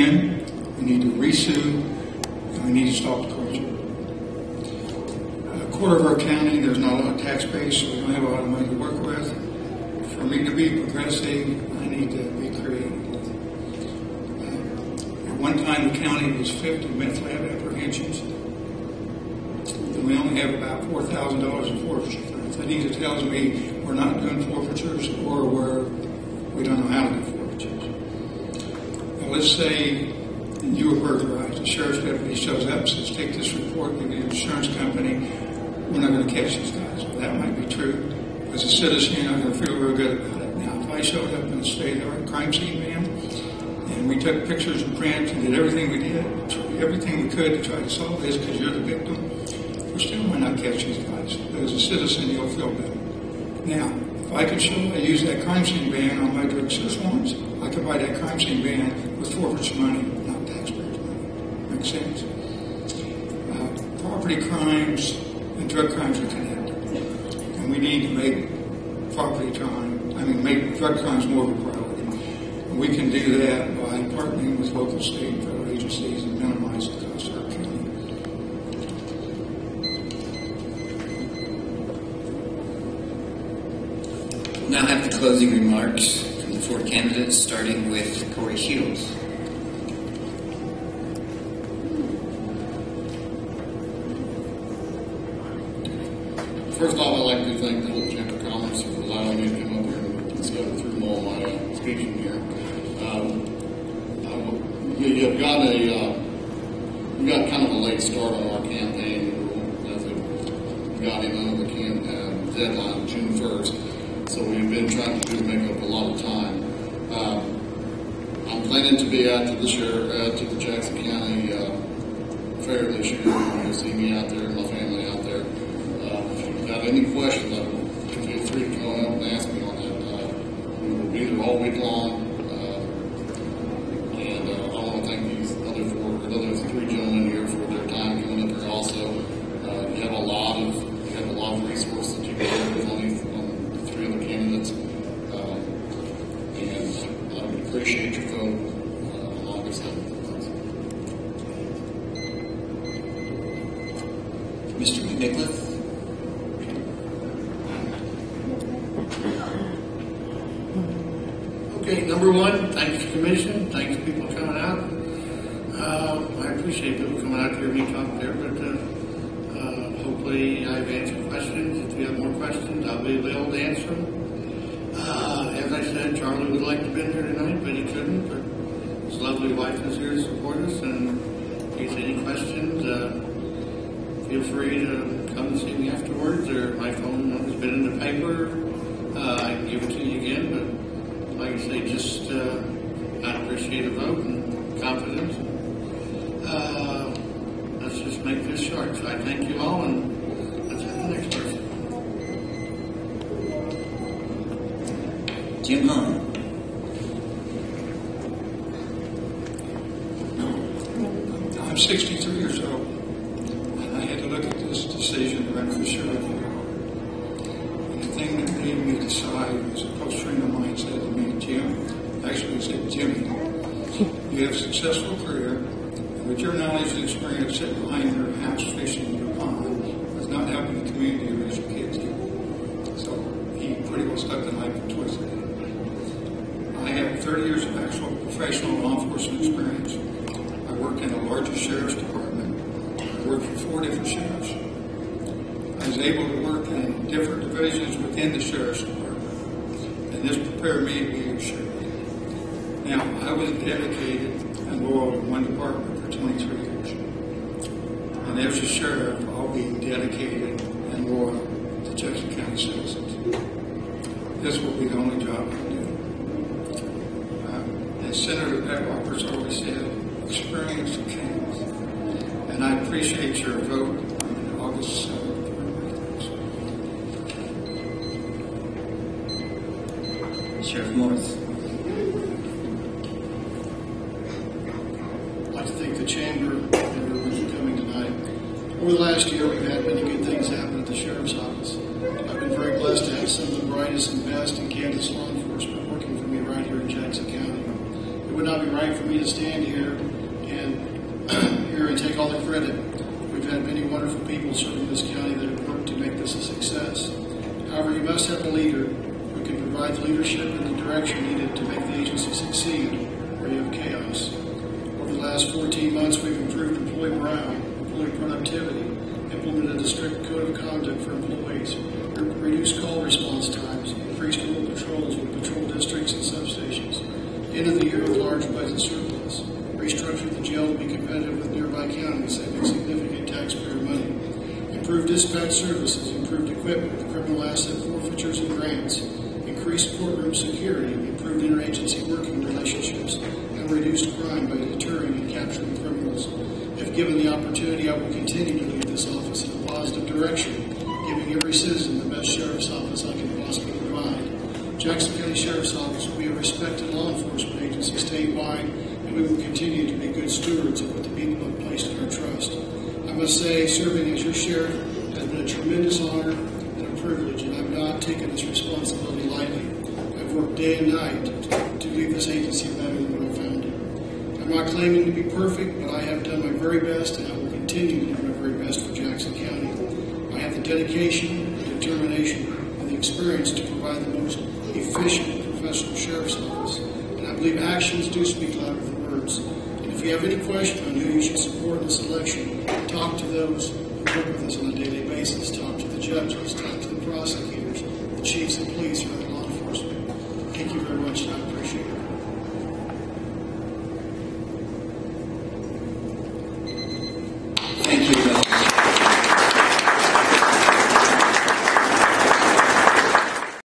win, we need to resue, and we need to stop the corruption. A quarter of our county, there's not a lot of tax base, so we don't have a lot of money to work with. For me to be progressive, I need to be creative. At one time, the county was 50 meth lab apprehensions, and we only have about $4,000 in forfeiture funds. That either tells me we're not doing forfeitures or we don't know how to do forfeitures. Now, let's say you were burglarized. The sheriff's deputy shows up and says, take this report to the insurance company. We're not going to catch these guys. Well, that might be true. As a citizen, you're not going to feel real good about it. Now, if I showed up in a state-of-the-art crime scene van, and we took pictures and prints and did everything we did, everything we could to try to solve this because you're the victim, we still might not catch these guys. But as a citizen, you'll feel better. Now, if I could show I use that crime scene ban on my drug assist warrants, I could buy that crime scene ban with forfeiture money, not taxpayers' money. Makes sense? Property crimes and drug crimes are connected. And we need to make make drug crimes more of a priority. And we can do that by partnering with local, state, and federal agencies and minimize the cost of our county. We'll now have the closing remarks from the four candidates, starting with Corey Shields. First off, I'd like to thank the Little Chamber of Commerce for allowing me to come up here and go through all my speaking here. You've got kind of a late start on our campaign. We got in under the deadline June 1st, so we've been trying to make up a lot of time. I'm planning to be out to the Jackson County Fair this year. You'll see me out there and my family out there. Got any questions, feel free to come up and ask me on that. We will be there all week long, and I want to thank these other three gentlemen here for their time coming up here. Also, you have a lot of resources that you can work with on the three other candidates, and I would appreciate your vote on August 7th. Mr. McNicholas. Okay, number one, thanks to the commission, thanks to people coming out. I appreciate people coming out to hear me talk there, but hopefully I've answered questions. If you have more questions, I'll be able to answer them. As I said, Charlie would like to have been here tonight, but he couldn't. But his lovely wife is here to support us, and if he has any questions, feel free to come and see me afterwards, or my phone number's been in the paper. I can give it to you again, but like I say, just I'd appreciate a vote and confidence. Let's just make this short. So I thank you all, and let's have the next person. Jim Hahn. I'm 63 years old, and I had to look at this decision to run for sheriff. And the thing that made me decide was a close friend of mine said to me, Jim, actually he said, Jimmy, you have a successful career, and with your knowledge and experience sitting behind your house fishing in your pond was not helping the community you raise your kids in. So he pretty well stuck the knife and twisted it. I have 30 years of actual professional law enforcement experience. I worked in the largest sheriff's department. I worked for 4 different sheriffs. I was able to work in different divisions within the sheriff's department, and this prepared me to be a sheriff. Now, I was dedicated and loyal to one department for 23 years, and as a sheriff, I'll be dedicated and loyal to Jackson County citizens. This will be the only job I do. As Senator Pat Roberts always said, experience counts, and I appreciate your vote on August 7th. Sheriff Morris. I'd like to thank the Chamber and everyone for coming tonight. Over the last year, we've had many good things happen at the Sheriff's Office. I've been very blessed to have some of the brightest and best in Kansas law enforcement working for me right here in Jackson County. It would not be right right for me to stand here and take all the credit. We've had many wonderful people serving this county that have worked to make this a success. However, you must have a leader who can provide the leadership and the direction needed to make the agency succeed, or you have chaos. Over the last 14 months, we've improved employee morale, employee productivity, implemented a strict code of conduct for employees, reduced call response times, increased rural patrols with patrol districts and substations, ended the year with large budget surplus, restructured the jail to be competitive with nearby counties, saving significant taxpayer money, improved dispatch services, improved equipment with criminal asset forfeitures and grants, increased courtroom security, improved interagency working relationships, and reduced crime by deterring and capturing criminals. If given the opportunity, I will continue to lead this office in a positive direction, giving every citizen the best sheriff's office I can possibly provide. Jackson County Sheriff's Office will be a respected law enforcement agency statewide, and we will continue to be good stewards of what the people have placed in our trust. I must say, serving as your sheriff has been a tremendous honor and a privilege, and I've not taken this responsibility lightly. I've worked day and night to leave this agency better than when I found it. I'm not claiming to be perfect, but I have done my very best, and I will continue to do my very best for Jackson County. I have the dedication, the determination, and the experience to provide the most efficient and professional sheriff's office, and I believe actions do speak louder than words. And if you have any question on who you should support in this election, talk to those who work with us on a daily basis, talk to the judges, talk to the prosecutors, the chiefs of police, or other